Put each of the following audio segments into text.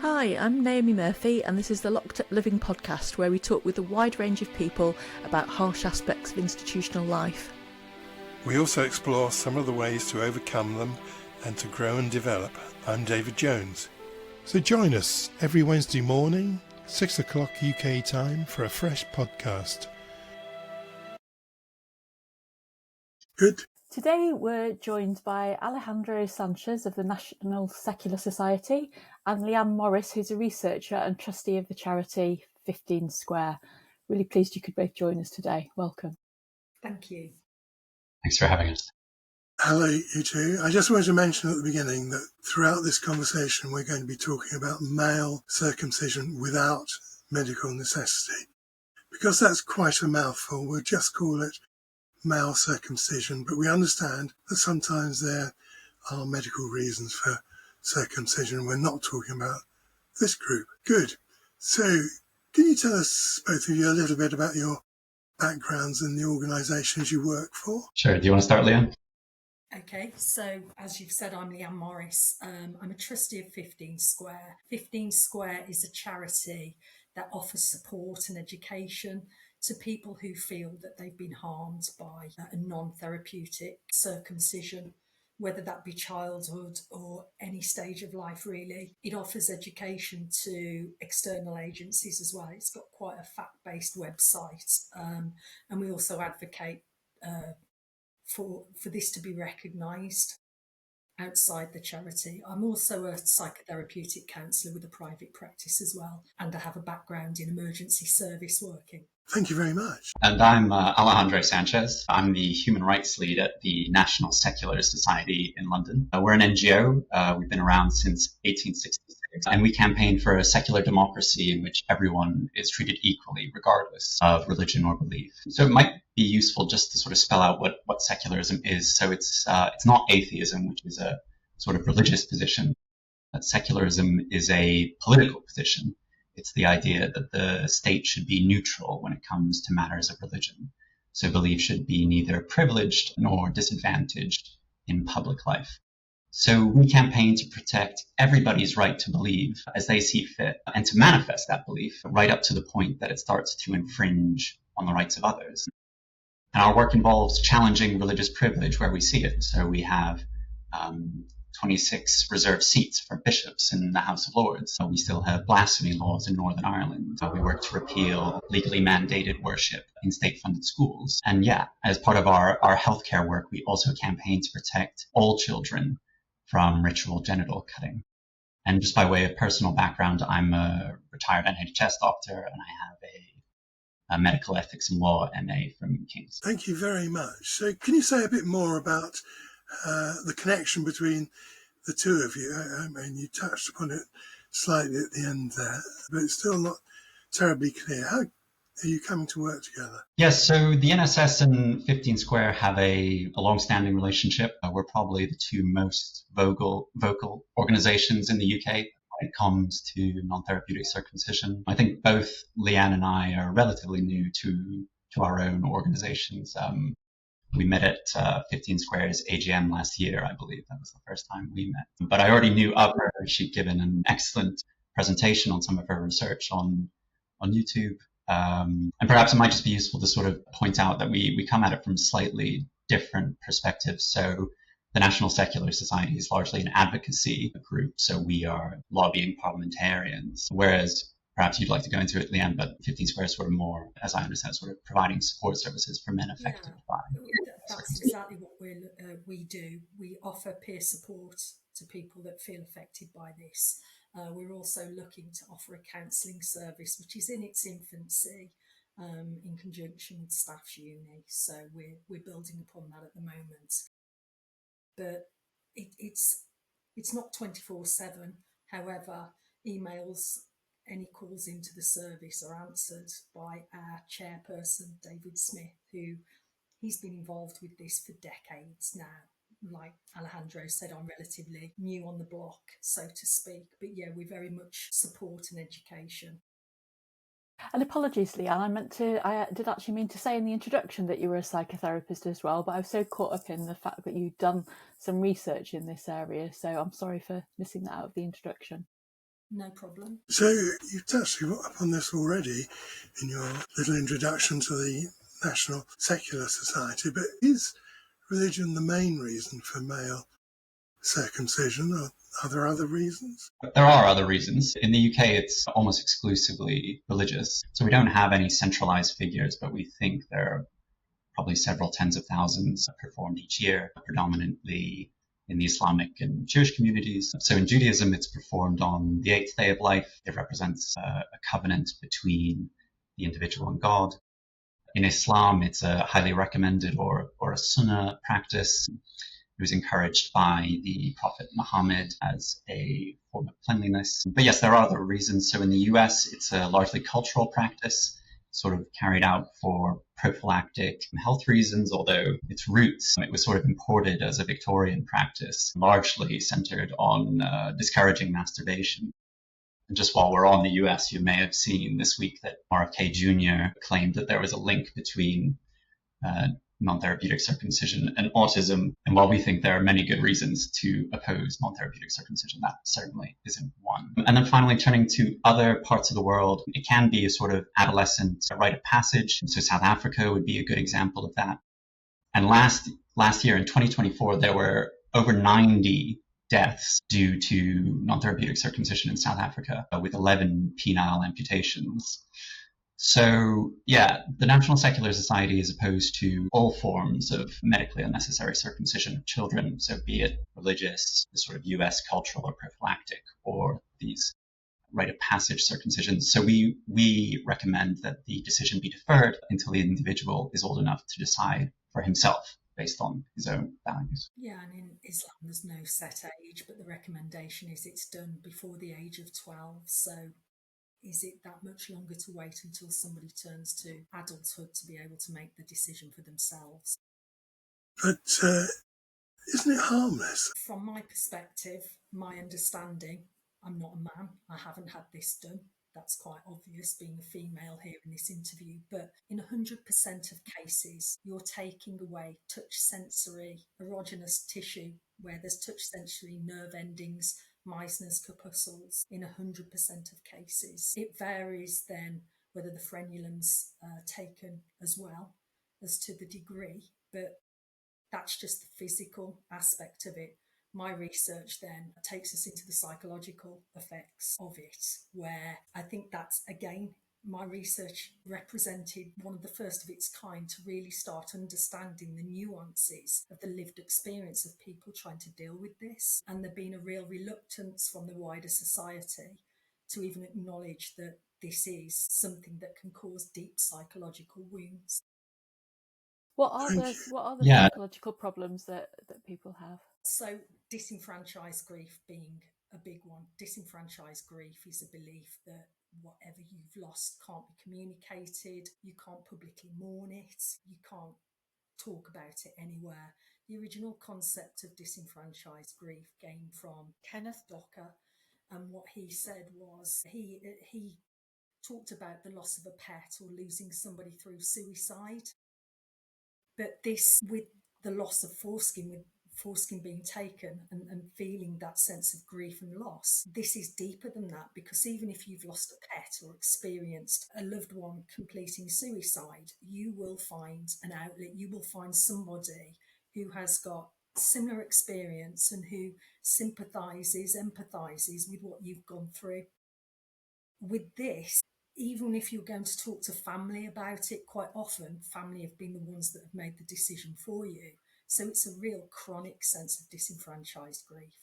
Hi, I'm Naomi Murphy, and this is the Locked Up Living podcast, where we talk with a wide range of people about harsh aspects of institutional life. We also explore some of the ways to overcome them and to grow and develop. I'm David Jones. So join us every Wednesday morning, 6 o'clock UK time, for a fresh podcast. Good. Today we're joined by Alejandro Sanchez of the National Secular Society and Leeanne Morris, who's a researcher and trustee of the charity 15 Square. Really pleased you could both join us today. Welcome. Thank you. Thanks for having us. Hello, you two. I just wanted to mention at the beginning that throughout this conversation we're going to be talking about male circumcision without medical necessity. Because that's quite a mouthful, we'll just call it male circumcision, but we understand that sometimes there are medical reasons for circumcision. We're not talking about this group. Good. So can you tell us, both of you, a little bit about your backgrounds and the organisations you work for? Sure. Do you want to start, Leeanne? Okay, so as you've said, I'm Leeanne Morris. I'm a trustee of 15 Square. 15 Square is a charity that offers support and education to people who feel that they've been harmed by a non-therapeutic circumcision, whether that be childhood or any stage of life, really. It offers education to external agencies as well. It's got quite a fact-based website, and we also advocate for this to be recognised outside the charity. I'm also a psychotherapeutic counsellor with a private practice as well, and I have a background in emergency service working. Thank you very much. And I'm Alejandro Sanchez. I'm the human rights lead at the National Secular Society in London. We're an NGO. We've been around since 1866, and we campaign for a secular democracy in which everyone is treated equally, regardless of religion or belief. So it might be useful just to sort of spell out what secularism is. So it's not atheism, which is a sort of religious position. But secularism is a political position. It's the idea that the state should be neutral when it comes to matters of religion. So belief should be neither privileged nor disadvantaged in public life. So we campaign to protect everybody's right to believe as they see fit and to manifest that belief right up to the point that it starts to infringe on the rights of others. And our work involves challenging religious privilege where we see it. So we have 26 reserved seats for bishops in the House of Lords. So we still have blasphemy laws in Northern Ireland. We work to repeal legally mandated worship in state-funded schools. And as part of our healthcare work, we also campaign to protect all children from ritual genital cutting. And just by way of personal background, I'm a retired NHS doctor, and I have a medical ethics and law MA from King's. Thank you very much. So can you say a bit more about the connection between the two of you? I mean, you touched upon it slightly at the end there, but it's still not terribly clear. How are you coming to work together? Yes, so the NSS and 15 Square have a long-standing relationship. We're probably the two most vocal organisations in the UK when it comes to non-therapeutic circumcision. I think both Leeanne and I are relatively new to our own organisations. We met at 15 Square's AGM last year, I believe. That was the first time we met. But I already knew of her. She'd given an excellent presentation on some of her research on YouTube. And perhaps it might just be useful to sort of point out that we come at it from slightly different perspectives. So the National Secular Society is largely an advocacy group. So we are lobbying parliamentarians, whereas perhaps you'd like to go into it, Leeanne, but 15 Square is sort of more, as I understand, sort of providing support services for men affected by. That's exactly what we do. We offer peer support to people that feel affected by this. We're also looking to offer a counselling service, which is in its infancy, in conjunction with Staff's Uni. So we're building upon that at the moment. But it's not 24/7. However, emails, any calls into the service are answered by our chairperson, David Smith, who he's been involved with this for decades now. Like Alejandro said, I'm relatively new on the block, so to speak. But we very much support and education. And apologies, Leeanne, I did actually mean to say in the introduction that you were a psychotherapist as well, but I was so caught up in the fact that you'd done some research in this area, so I'm sorry for missing that out of the introduction. No problem. So you've touched upon this already in your little introduction to the National Secular Society, but is religion the main reason for male circumcision, or are there other reasons? There are other reasons. In the UK, it's almost exclusively religious. So we don't have any centralized figures, but we think there are probably several tens of thousands performed each year, predominantly in the Islamic and Jewish communities. So in Judaism, it's performed on the 8th day of life. It represents a covenant between the individual and God. In Islam, it's a highly recommended or a sunnah practice. It was encouraged by the Prophet Muhammad as a form of cleanliness. But yes, there are other reasons. So in the US, it's a largely cultural practice, sort of carried out for prophylactic health reasons, although its roots, it was sort of imported as a Victorian practice, largely centered on discouraging masturbation. And just while we're on the US, you may have seen this week that RFK Jr. claimed that there was a link between non-therapeutic circumcision and autism. And while we think there are many good reasons to oppose non-therapeutic circumcision, that certainly isn't one. And then finally, turning to other parts of the world, it can be a sort of adolescent rite of passage. So South Africa would be a good example of that. And last year in 2024, there were over 90 deaths due to non-therapeutic circumcision in South Africa, with 11 penile amputations. So, yeah, the National Secular Society is opposed to all forms of medically unnecessary circumcision of children, so be it religious, the sort of US cultural or prophylactic, or these rite of passage circumcisions. So we recommend that the decision be deferred until the individual is old enough to decide for himself based on his own values. Yeah, and in Islam there's no set age, but the recommendation is it's done before the age of 12. So is it that much longer to wait until somebody turns to adulthood to be able to make the decision for themselves? But isn't it harmless? From my perspective, my understanding, I'm not a man, I haven't had this done. That's quite obvious being a female here in this interview. But in 100% of cases, you're taking away touch sensory erogenous tissue where there's touch sensory nerve endings, Meissner's corpuscles in 100% of cases. It varies then whether the frenulum's taken as well as to the degree, but that's just the physical aspect of it. My research then takes us into the psychological effects of it, where I think that's, again, my research represented one of the first of its kind to really start understanding the nuances of the lived experience of people trying to deal with this. And there being a real reluctance from the wider society to even acknowledge that this is something that can cause deep psychological wounds. What are the Yeah. psychological problems that people have? So disenfranchised grief being a big one. Disenfranchised grief is a belief that whatever you've lost can't be communicated, you can't publicly mourn it, you can't talk about it anywhere. The original concept of disenfranchised grief came from Kenneth Docker, and what he said was he talked about the loss of a pet or losing somebody through suicide. But this, with the loss of foreskin, with foreskin being taken and feeling that sense of grief and loss, this is deeper than that, because even if you've lost a pet or experienced a loved one completing suicide, you will find an outlet, you will find somebody who has got similar experience and who sympathises, empathises with what you've gone through. With this, even if you're going to talk to family about it, quite often family have been the ones that have made the decision for you. So it's a real chronic sense of disenfranchised grief.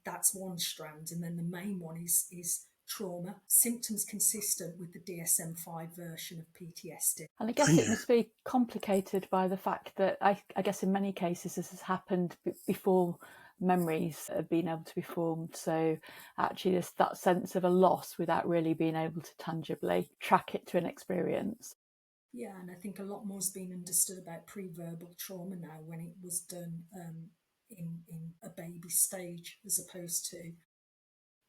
That's one strand. And then the main one is trauma, symptoms consistent with the DSM-5 version of PTSD. And I guess it must be complicated by the fact that I guess in many cases this has happened before memories have been able to be formed. So actually there's that sense of a loss without really being able to tangibly track it to an experience. Yeah, and I think a lot more has been understood about pre-verbal trauma now when it was done in a baby stage, as opposed to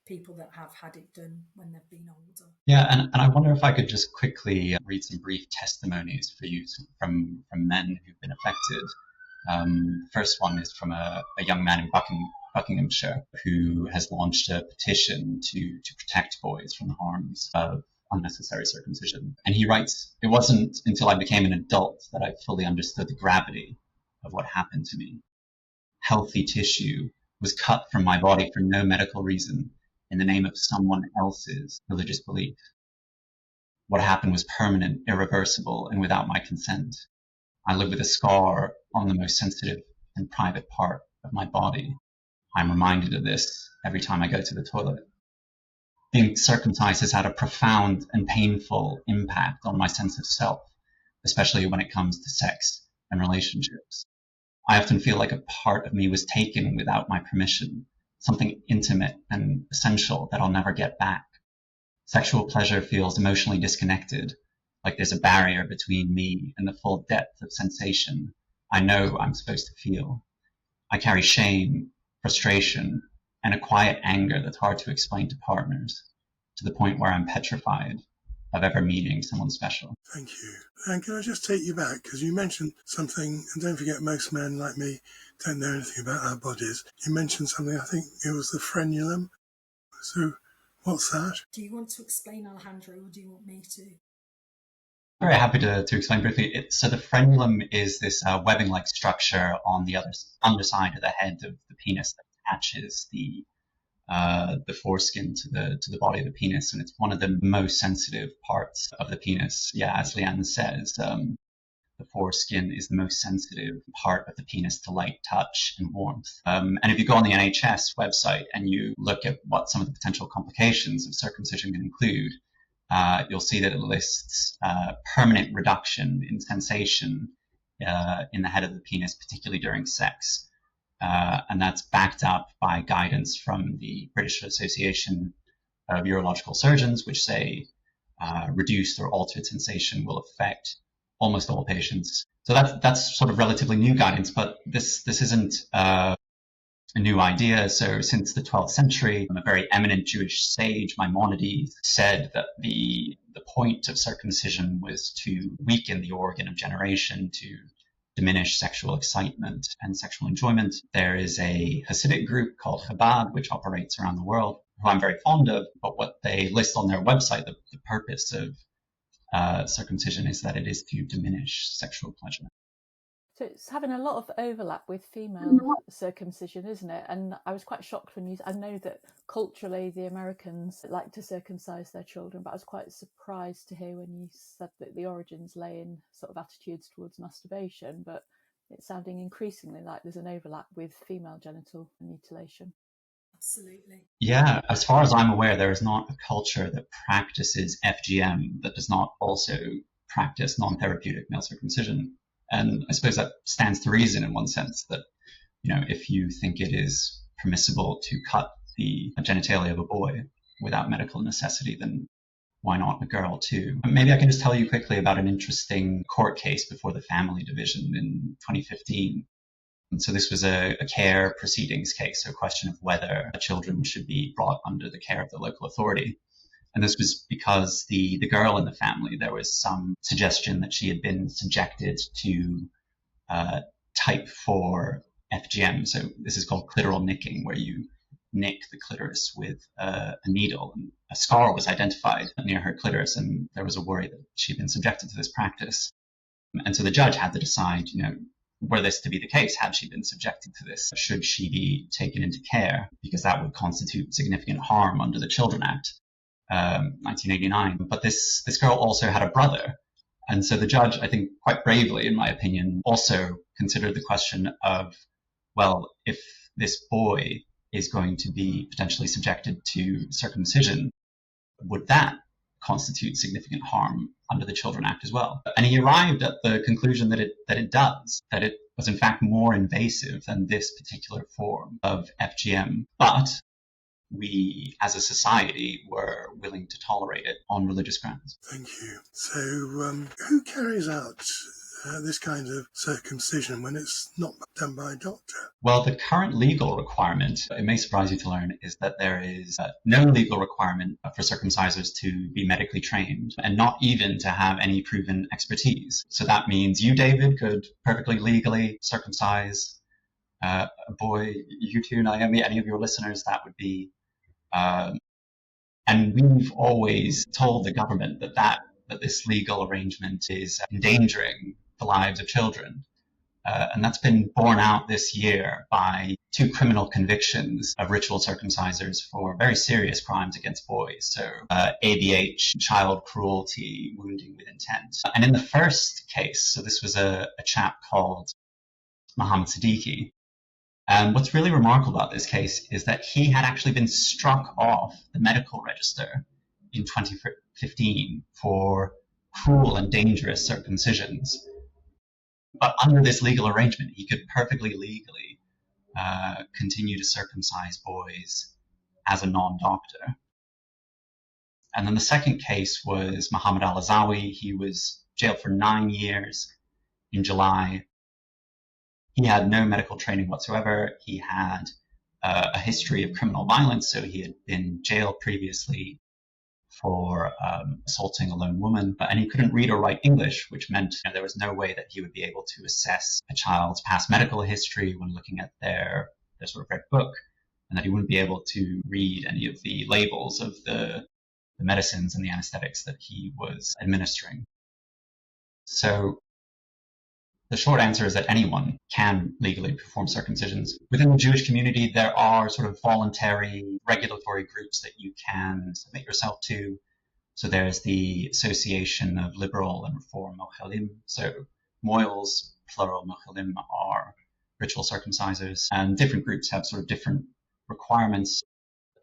people that have had it done when they've been older. Yeah, and I wonder if I could just quickly read some brief testimonies for you from men who've been affected First one is from a young man in Buckinghamshire who has launched a petition to protect boys from the harms of unnecessary circumcision. And he writes, "It wasn't until I became an adult that I fully understood the gravity of what happened to me. Healthy tissue was cut from my body for no medical reason in the name of someone else's religious belief. What happened was permanent, irreversible, and without my consent. I live with a scar on the most sensitive and private part of my body. I'm reminded of this every time I go to the toilet. Being circumcised has had a profound and painful impact on my sense of self, especially when it comes to sex and relationships. I often feel like a part of me was taken without my permission, something intimate and essential that I'll never get back. Sexual pleasure feels emotionally disconnected, like there's a barrier between me and the full depth of sensation I know I'm supposed to feel. I carry shame, frustration, and a quiet anger that's hard to explain to partners, to the point where I'm petrified of ever meeting someone special." Thank you. And can I just take you back? Because you mentioned something, and don't forget, most men like me don't know anything about our bodies. You mentioned something, I think it was the frenulum. So what's that? Do you want to explain, Alejandro, or do you want me to? Very happy to explain briefly. So the frenulum is this webbing-like structure on the underside of the head of the penis that attaches the foreskin to the body of the penis, and it's one of the most sensitive parts of the penis. Yeah, as Leeanne says, the foreskin is the most sensitive part of the penis to light, touch, and warmth. And if you go on the NHS website and you look at what some of the potential complications of circumcision can include, you'll see that it lists permanent reduction in sensation in the head of the penis, particularly during sex. And that's backed up by guidance from the British Association of Urological Surgeons, which say reduced or altered sensation will affect almost all patients. So that's sort of relatively new guidance, but this isn't a new idea. So since the 12th century, a very eminent Jewish sage, Maimonides, said that the point of circumcision was to weaken the organ of generation, to diminish sexual excitement and sexual enjoyment. There is a Hasidic group called Chabad, which operates around the world, who I'm very fond of, but what they list on their website, the purpose of circumcision is that it is to diminish sexual pleasure. So it's having a lot of overlap with female circumcision, isn't it? And I was quite shocked when I know that culturally the Americans like to circumcise their children, but I was quite surprised to hear when you said that the origins lay in sort of attitudes towards masturbation, but it's sounding increasingly like there's an overlap with female genital mutilation. Absolutely. Yeah, as far as I'm aware, there is not a culture that practices FGM that does not also practice non-therapeutic male circumcision. And I suppose that stands to reason in one sense that, if you think it is permissible to cut the genitalia of a boy without medical necessity, then why not a girl too? Maybe I can just tell you quickly about an interesting court case before the Family Division in 2015. And so this was a care proceedings case, so a question of whether children should be brought under the care of the local authority. And this was because the girl in the family, there was some suggestion that she had been subjected to type 4 FGM. So this is called clitoral nicking, where you nick the clitoris with a needle. And a scar was identified near her clitoris, and there was a worry that she'd been subjected to this practice. And so the judge had to decide, were this to be the case, had she been subjected to this, should she be taken into care, because that would constitute significant harm under the Children Act. 1989. But this girl also had a brother. And so the judge, I think quite bravely, in my opinion, also considered the question of, well, if this boy is going to be potentially subjected to circumcision, would that constitute significant harm under the Children Act as well? And he arrived at the conclusion that it does, that it was in fact more invasive than this particular form of FGM. But we, as a society, were willing to tolerate it on religious grounds. Thank you. So who carries out this kind of circumcision when it's not done by a doctor? Well, the current legal requirement, it may surprise you to learn, is that there is no legal requirement for circumcisers to be medically trained and not even to have any proven expertise. So that means you, David, could perfectly legally circumcise a boy. You too, Naomi, any of your listeners, that would be... and we've always told the government that this legal arrangement is endangering the lives of children. And that's been borne out this year by 2 criminal convictions of ritual circumcisers for very serious crimes against boys. So ABH, child cruelty, wounding with intent. And in the first case, so this was a chap called Mohammed Siddiqui. What's really remarkable about this case is that he had actually been struck off the medical register in 2015 for cruel and dangerous circumcisions. But under this legal arrangement, he could perfectly legally continue to circumcise boys as a non-doctor. And then the second case was Muhammad al-Azawi. He was jailed for 9 years in July. He had no medical training whatsoever. He had a history of criminal violence, so he had been jailed previously for assaulting a lone woman, and he couldn't read or write English, which meant there was no way that he would be able to assess a child's past medical history when looking at their sort of red book, and that he wouldn't be able to read any of the labels of the medicines and the anesthetics that he was administering. So the short answer is that anyone can legally perform circumcisions. Within the Jewish community, there are sort of voluntary regulatory groups that you can submit yourself to. So there's the Association of Liberal and Reform Mochalim. So Moils, plural, Mochalim are ritual circumcisers. And different groups have sort of different requirements.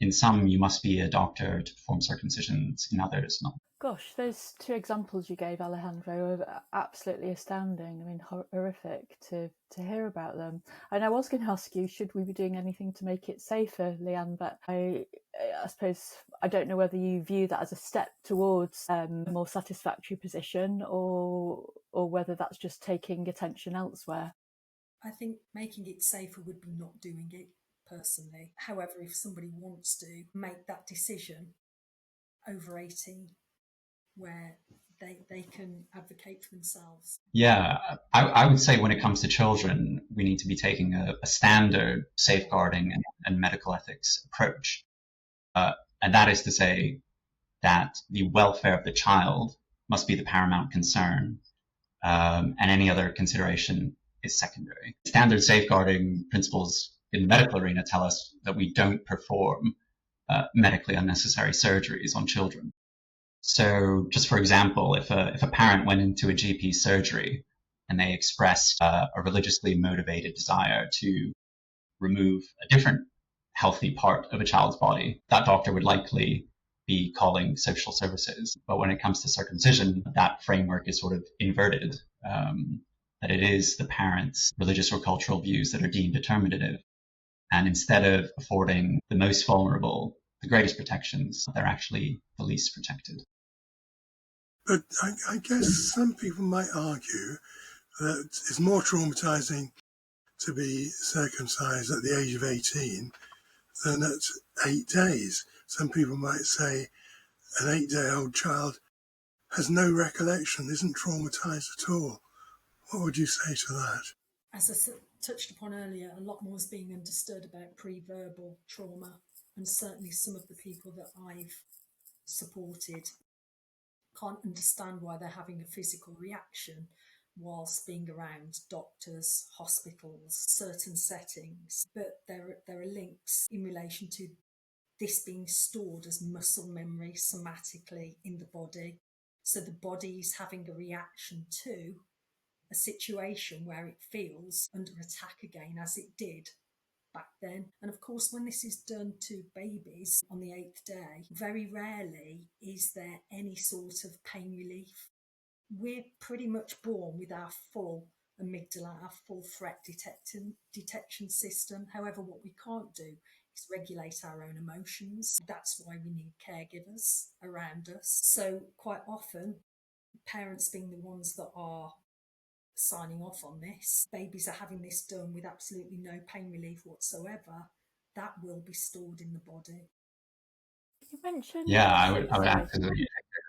In some, you must be a doctor to perform circumcisions. In others, not. Gosh, those 2 examples you gave, Alejandro, are absolutely astounding. I mean, horrific to hear about them. And I was going to ask you, should we be doing anything to make it safer, Leeanne? But I suppose I don't know whether you view that as a step towards a more satisfactory position, or whether that's just taking attention elsewhere. I think making it safer would be not doing it, personally. However, if somebody wants to make that decision over 18, where they can advocate for themselves. Yeah, I would say when it comes to children, we need to be taking a standard safeguarding and medical ethics approach. And that is to say that the welfare of the child must be the paramount concern, and any other consideration is secondary. Standard safeguarding principles in the medical arena tell us that we don't perform medically unnecessary surgeries on children. So just for example, if a parent went into a GP surgery and they expressed a religiously motivated desire to remove a different healthy part of a child's body, that doctor would likely be calling social services. But when it comes to circumcision, that framework is sort of inverted, that it is the parent's religious or cultural views that are deemed determinative. And instead of affording the most vulnerable the greatest protections, they're actually the least protected. But I guess some people might argue that it's more traumatizing to be circumcised at the age of 18 than at 8 days. Some people might say an 8-day-old child has no recollection, isn't traumatized at all. What would you say to that? As I touched upon earlier, a lot more is being understood about pre-verbal trauma, and certainly some of the people that I've supported can't understand why they're having a physical reaction whilst being around doctors, hospitals, certain settings. But there are links in relation to this being stored as muscle memory somatically in the body. So the body is having a reaction to a situation where it feels under attack again, as it did back then. And of course, when this is done to babies on the 8th day, very rarely is there any sort of pain relief. We're pretty much born with our full amygdala, our full threat detection system. However, what we can't do is regulate our own emotions. That's why we need caregivers around us. So quite often, parents being the ones that are signing off on this. Babies are having this done with absolutely no pain relief whatsoever. That will be stored in the body. You mentioned... Yeah, I would absolutely.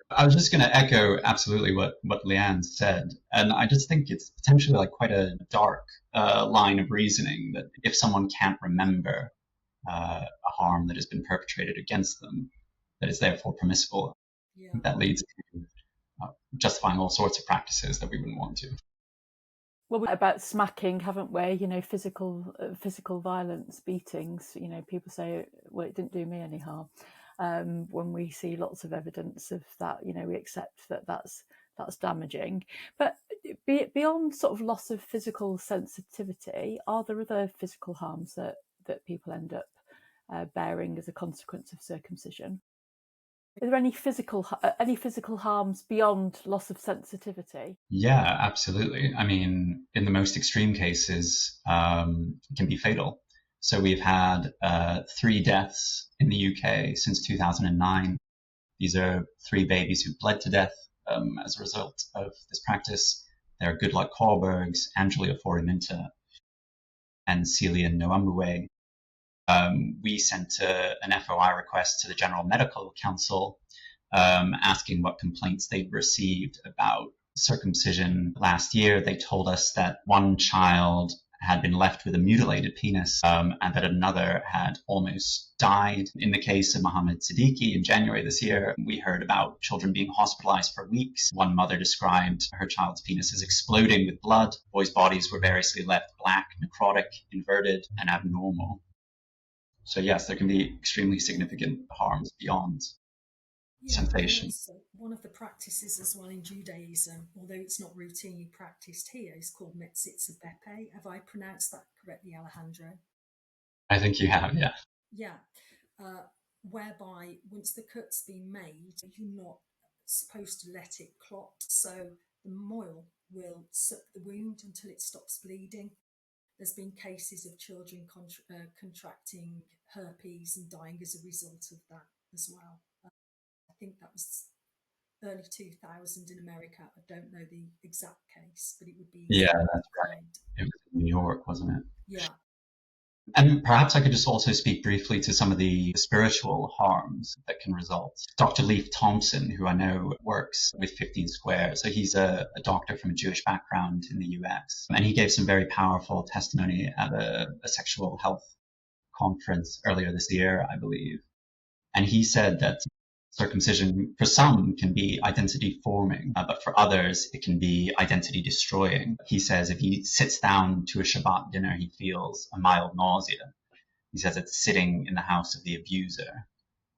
I was just going to echo absolutely what Leeanne said. And I just think it's potentially like quite a dark line of reasoning that if someone can't remember a harm that has been perpetrated against them, that is therefore permissible. Yeah. That leads to justifying all sorts of practices that we wouldn't want to. Well, about smacking, haven't we? You know, physical violence, beatings. You know, people say, well, it didn't do me any harm. When we see lots of evidence of that, you know, we accept that that's damaging. But beyond sort of loss of physical sensitivity, are there other physical harms that people end up bearing as a consequence of circumcision? Are there any physical harms beyond loss of sensitivity? Yeah, absolutely. I mean, in the most extreme cases, it can be fatal. So we've had 3 deaths in the UK since 2009. These are 3 babies who bled to death as a result of this practice. They're Goodluck Corbergs, Angelia Foriminta, and Celia Noambuwe. We sent an FOI request to the General Medical Council asking what complaints they'd received about circumcision last year. They told us that one child had been left with a mutilated penis and that another had almost died. In the case of Mohammed Siddiqui in January this year, we heard about children being hospitalized for weeks. One mother described her child's penis as exploding with blood. Boys' bodies were variously left black, necrotic, inverted, and abnormal. So yes, there can be extremely significant harms beyond sensation. One of the practices as well in Judaism, although it's not routinely practiced here, is called Metzitza Bepe. Have I pronounced that correctly, Alejandro? I think you have, yeah. Yeah, whereby once the cut's been made, you're not supposed to let it clot, so the moil will suck the wound until it stops bleeding. There's been cases of children contracting herpes and dying as a result of that as well. I think that was early 2000 in America. I don't know the exact case, but it would be... Yeah, that's right. It was in New York, wasn't it? Yeah. And perhaps I could just also speak briefly to some of the spiritual harms that can result. Dr. Leif Thompson, who I know works with 15 Square, so he's a doctor from a Jewish background in the US, and he gave some very powerful testimony at a sexual health conference earlier this year, I believe. And he said that circumcision for some can be identity forming, but for others it can be identity destroying. He says if he sits down to a Shabbat dinner, he feels a mild nausea. He says it's sitting in the house of the abuser.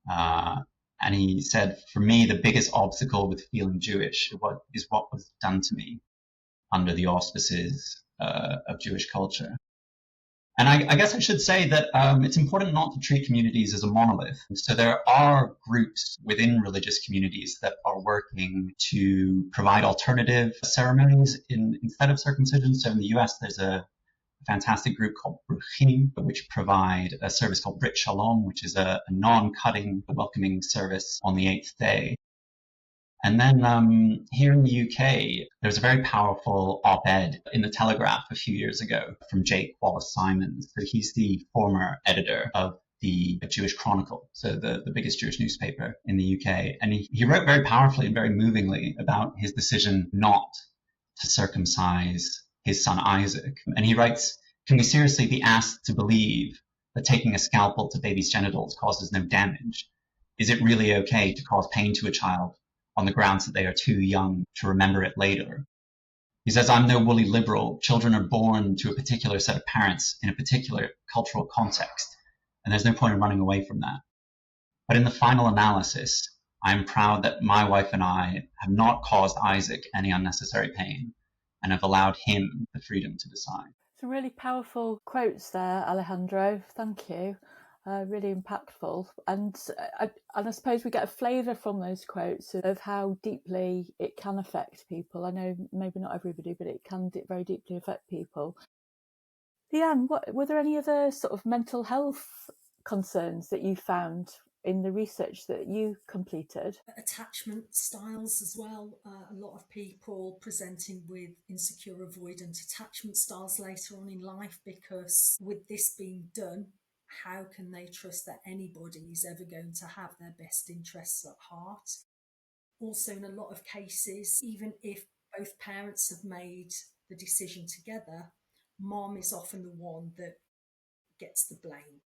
And he said, for me, the biggest obstacle with feeling Jewish is what was done to me under the auspices of Jewish culture. And I guess I should say that it's important not to treat communities as a monolith. So there are groups within religious communities that are working to provide alternative ceremonies instead of circumcision. So in the US, there's a fantastic group called Bruchim, which provide a service called Brit Shalom, which is a non-cutting, welcoming service on the 8th day. And then here in the UK, there's a very powerful op-ed in the Telegraph a few years ago from Jake Wallace-Simons. So he's the former editor of the Jewish Chronicle, so the biggest Jewish newspaper in the UK. And he wrote very powerfully and very movingly about his decision not to circumcise his son Isaac. And he writes, can we seriously be asked to believe that taking a scalpel to baby's genitals causes no damage? Is it really okay to cause pain to a child on the grounds that they are too young to remember it later? He says, I'm no woolly liberal. Children are born to a particular set of parents in a particular cultural context, and there's no point in running away from that. But in the final analysis, I am proud that my wife and I have not caused Isaac any unnecessary pain and have allowed him the freedom to decide. Some really powerful quotes there, Alejandro. Thank you. Really impactful. And I suppose we get a flavour from those quotes of how deeply it can affect people. I know maybe not everybody, but it can very deeply affect people. Leeanne, were there any other sort of mental health concerns that you found in the research that you completed? Attachment styles as well. A lot of people presenting with insecure avoidant attachment styles later on in life, because with this being done, how can they trust that anybody is ever going to have their best interests at heart? Also, in a lot of cases, even if both parents have made the decision together, mom is often the one that gets the blame.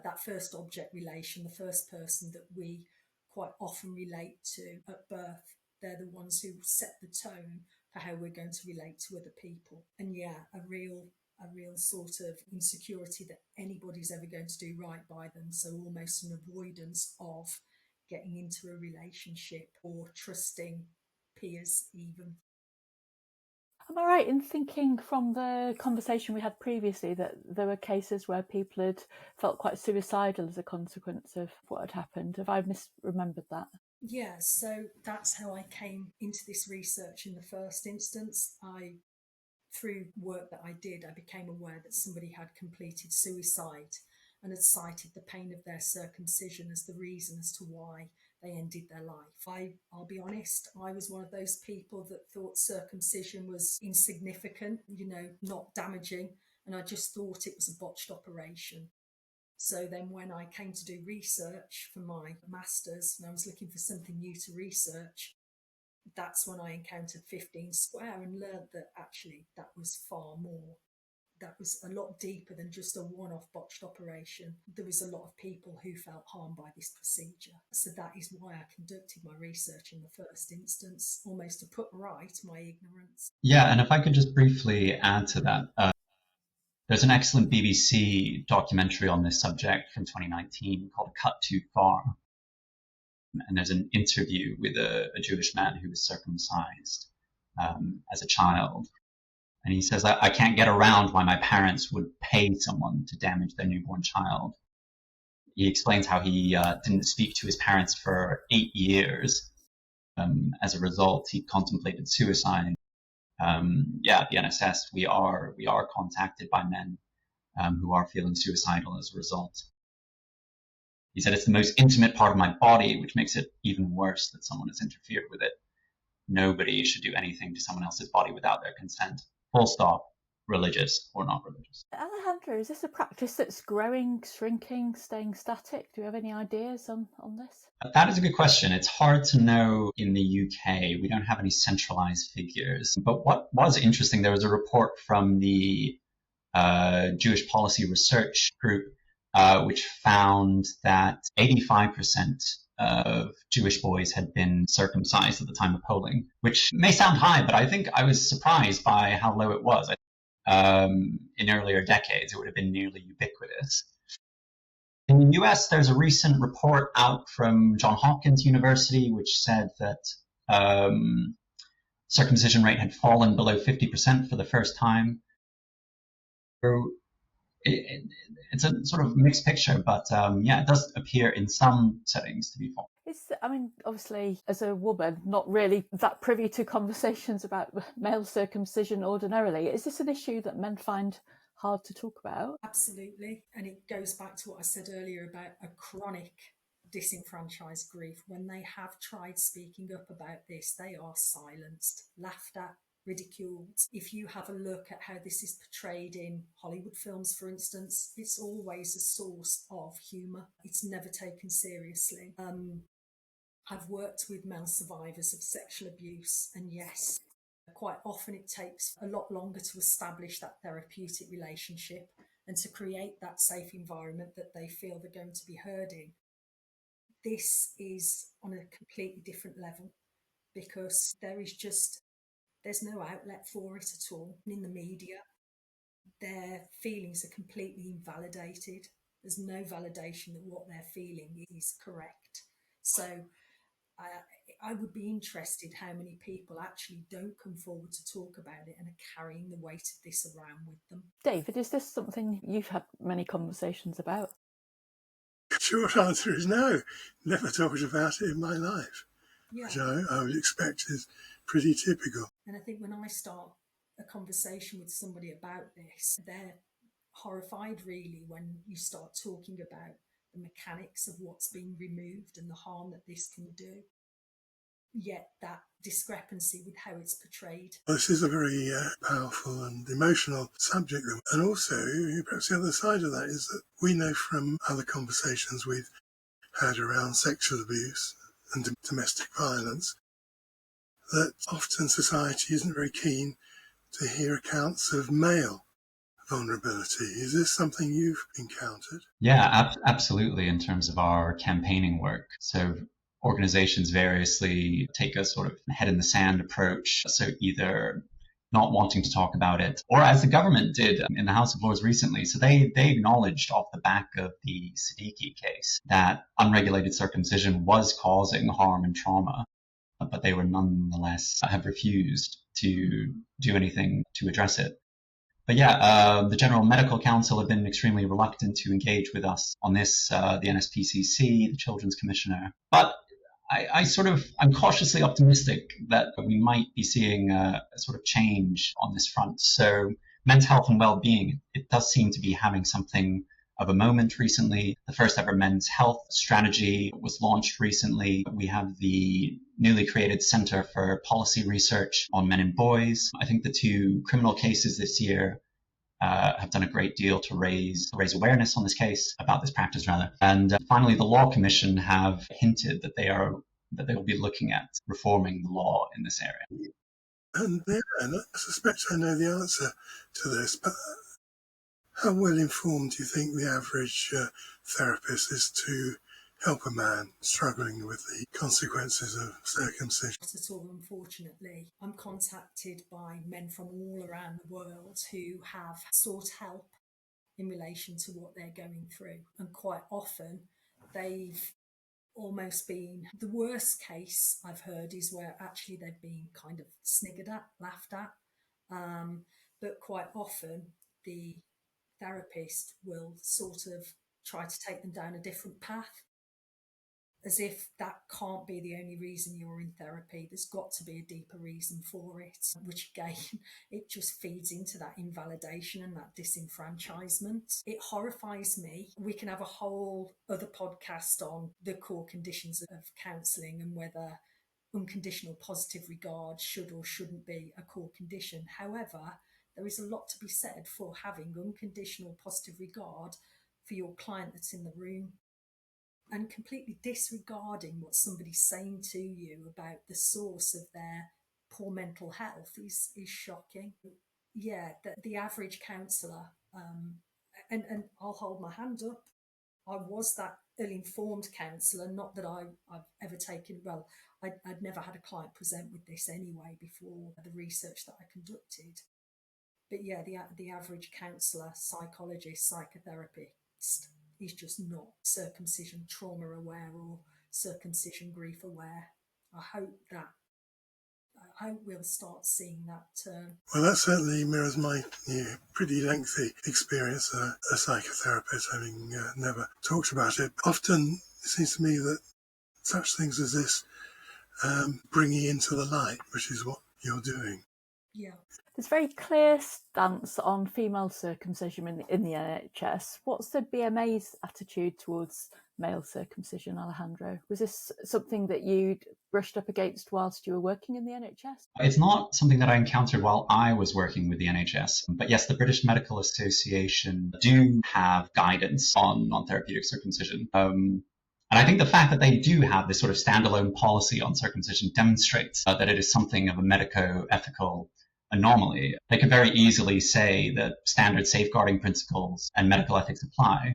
That first object relation, the first person that we quite often relate to at birth, they're the ones who set the tone for how we're going to relate to other people. And yeah, a real sort of insecurity that anybody's ever going to do right by them. So almost an avoidance of getting into a relationship or trusting peers even. Am I right in thinking from the conversation we had previously that there were cases where people had felt quite suicidal as a consequence of what had happened? Have I misremembered that? Yeah, so that's how I came into this research in the first instance. Through work that I did, I became aware that somebody had completed suicide and had cited the pain of their circumcision as the reason as to why they ended their life. I'll be honest, I was one of those people that thought circumcision was insignificant, not damaging, and I just thought it was a botched operation. So then when I came to do research for my master's and I was looking for something new to research, that's when I encountered 15 Square and learned that actually that was far more. That was a lot deeper than just a one-off botched operation. There was a lot of people who felt harmed by this procedure. So that is why I conducted my research in the first instance, almost to put right my ignorance. Yeah, and if I could just briefly add to that, there's an excellent BBC documentary on this subject from 2019 called Cut Too Far. And there's an interview with a Jewish man who was circumcised as a child. And he says, I can't get around why my parents would pay someone to damage their newborn child. He explains how he didn't speak to his parents for 8 years. As a result, he contemplated suicide. The NSS, we are contacted by men who are feeling suicidal as a result. He said, it's the most intimate part of my body, which makes it even worse that someone has interfered with it. Nobody should do anything to someone else's body without their consent. Full stop, religious or not religious. Alejandro, is this a practice that's growing, shrinking, staying static? Do you have any ideas on this? That is a good question. It's hard to know in the UK. We don't have any centralized figures. But what was interesting, there was a report from the Jewish Policy Research Group, which found that 85% of Jewish boys had been circumcised at the time of polling, which may sound high, but I think I was surprised by how low it was. In earlier decades, it would have been nearly ubiquitous. In the US, there's a recent report out from Johns Hopkins University, which said that circumcision rate had fallen below 50% for the first time. So it's a sort of mixed picture, but it does appear in some settings to be falling. Obviously, as a woman, not really that privy to conversations about male circumcision ordinarily. Is this an issue that men find hard to talk about? Absolutely. And it goes back to what I said earlier about a chronic disenfranchised grief. When they have tried speaking up about this, they are silenced, laughed at, ridiculed. If you have a look at how this is portrayed in Hollywood films, for instance, it's always a source of humour. It's never taken seriously. I've worked with male survivors of sexual abuse, and yes, quite often it takes a lot longer to establish that therapeutic relationship and to create that safe environment that they feel they're going to be heard in. This is on a completely different level because there's no outlet for it at all. In the media, their feelings are completely invalidated. There's no validation that what they're feeling is correct. So I would be interested how many people actually don't come forward to talk about it and are carrying the weight of this around with them. David, is this something you've had many conversations about? Short answer is no. Never talked about it in my life. Yeah. Which I would expect is pretty typical. And I think when I start a conversation with somebody about this, they're horrified really when you start talking about the mechanics of what's being removed and the harm that this can do. Yet that discrepancy with how it's portrayed. Well, this is a very powerful and emotional subject. And also, perhaps the other side of that is that we know from other conversations we've had around sexual abuse and domestic violence that often society isn't very keen to hear accounts of male vulnerability. Is this something you've encountered? Yeah, absolutely, in terms of our campaigning work. So organizations variously take a sort of head in the sand approach. So either not wanting to talk about it, or as the government did in the House of Lords recently. So they acknowledged off the back of the Siddiqui case that unregulated circumcision was causing harm and trauma, but they were nonetheless have refused to do anything to address it. But yeah, the General Medical Council have been extremely reluctant to engage with us on this, the NSPCC, the Children's Commissioner. But I'm cautiously optimistic that we might be seeing a sort of change on this front. So men's health and well-being, it does seem to be having something of a moment recently. The first ever men's health strategy was launched recently. We have the newly created Center for Policy Research on Men and Boys. I think the 2 criminal cases this year have done a great deal to raise awareness on this case, about this practice rather. And finally, the Law Commission have hinted that they will be looking at reforming the law in this area. And I suspect I know the answer to this, but how well informed do you think the average therapist is to help a man struggling with the consequences of circumcision? Not at all, unfortunately. I'm contacted by men from all around the world who have sought help in relation to what they're going through. And quite often they've almost been, the worst case I've heard is where actually they've been kind of sniggered at, laughed at. But quite often the therapist will sort of try to take them down a different path, as if that can't be the only reason you're in therapy. There's got to be a deeper reason for it, which again, it just feeds into that invalidation and that disenfranchisement. It horrifies me. We can have a whole other podcast on the core conditions of counselling and whether unconditional positive regard should or shouldn't be a core condition. However, there is a lot to be said for having unconditional positive regard for your client that's in the room, and completely disregarding what somebody's saying to you about the source of their poor mental health is shocking. Yeah, the average counsellor, and I'll hold my hand up, I was that ill-informed counsellor, not that I've ever taken, well, I'd never had a client present with this anyway before the research that I conducted. But yeah, the average counsellor, psychologist, psychotherapist is just not circumcision trauma aware or circumcision grief aware. I hope we'll start seeing that turn. Well, that certainly mirrors my pretty lengthy experience as a psychotherapist, having never talked about it. Often it seems to me that such things as this bringing into the light, which is what you're doing. Yeah. There's a very clear stance on female circumcision in the NHS. What's the BMA's attitude towards male circumcision, Alejandro? Was this something that you'd brushed up against whilst you were working in the NHS? It's not something that I encountered while I was working with the NHS. But yes, the British Medical Association do have guidance on non-therapeutic circumcision. And I think the fact that they do have this sort of standalone policy on circumcision demonstrates that it is something of a medico-ethical anomaly. They could very easily say that standard safeguarding principles and medical ethics apply.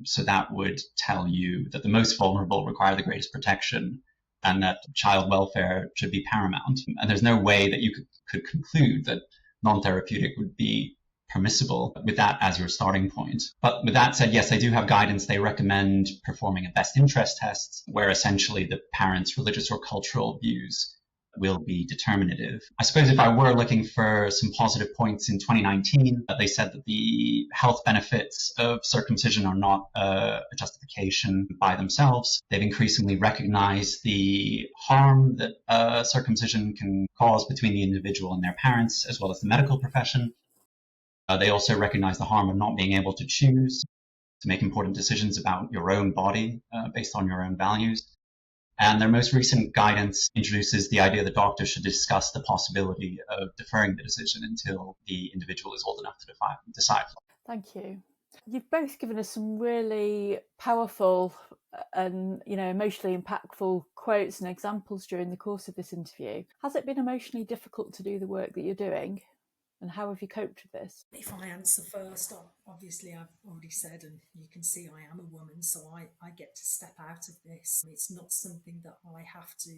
So that would tell you that the most vulnerable require the greatest protection and that child welfare should be paramount. And there's no way that you could conclude that non-therapeutic would be permissible with that as your starting point. But with that said, yes, they do have guidance. They recommend performing a best interest test where essentially the parent's religious or cultural views will be determinative. I suppose if I were looking for some positive points in 2019, they said that the health benefits of circumcision are not a justification by themselves. They've increasingly recognized the harm that circumcision can cause between the individual and their parents, as well as the medical profession. They also recognize the harm of not being able to choose. to make important decisions about your own body based on your own values. And their most recent guidance introduces the idea that doctors should discuss the possibility of deferring the decision until the individual is old enough to decide. Thank you. You've both given us some really powerful and, emotionally impactful quotes and examples during the course of this interview. Has it been emotionally difficult to do the work that you're doing? And how have you coped with this? If I answer first, obviously I've already said, and you can see I am a woman, so I get to step out of this. It's not something that I have to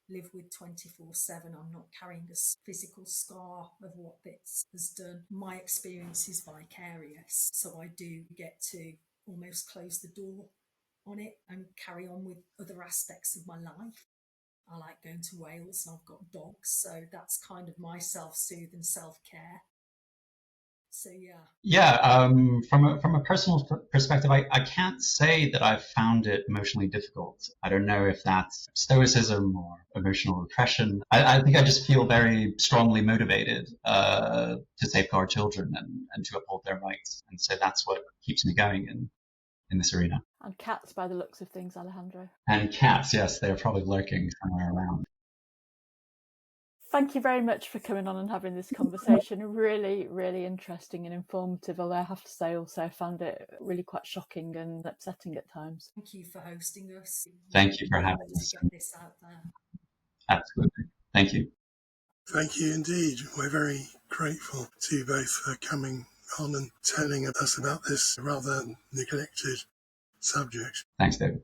live with 24/7. I'm not carrying a physical scar of what this has done. My experience is vicarious, so I do get to almost close the door on it and carry on with other aspects of my life. I like going to Wales and I've got dogs, so that's kind of my self-soothe and self-care. So from a personal perspective, I can't say that I've found it emotionally difficult. I don't know if that's stoicism or emotional repression. I think I just feel very strongly motivated to safeguard children and to uphold their rights, and so that's what keeps me going in this arena. And cats, by the looks of things, Alejandro. And cats, yes, they're probably lurking somewhere around. Thank you very much for coming on and having this conversation. Really, really interesting and informative, although I have to say also I found it really quite shocking and upsetting at times. Thank you for hosting us. Thank you for having us. To get this out there. Absolutely. Thank you. Thank you indeed. We're very grateful to you both for coming on and telling us about this rather neglected subject. Thanks, David.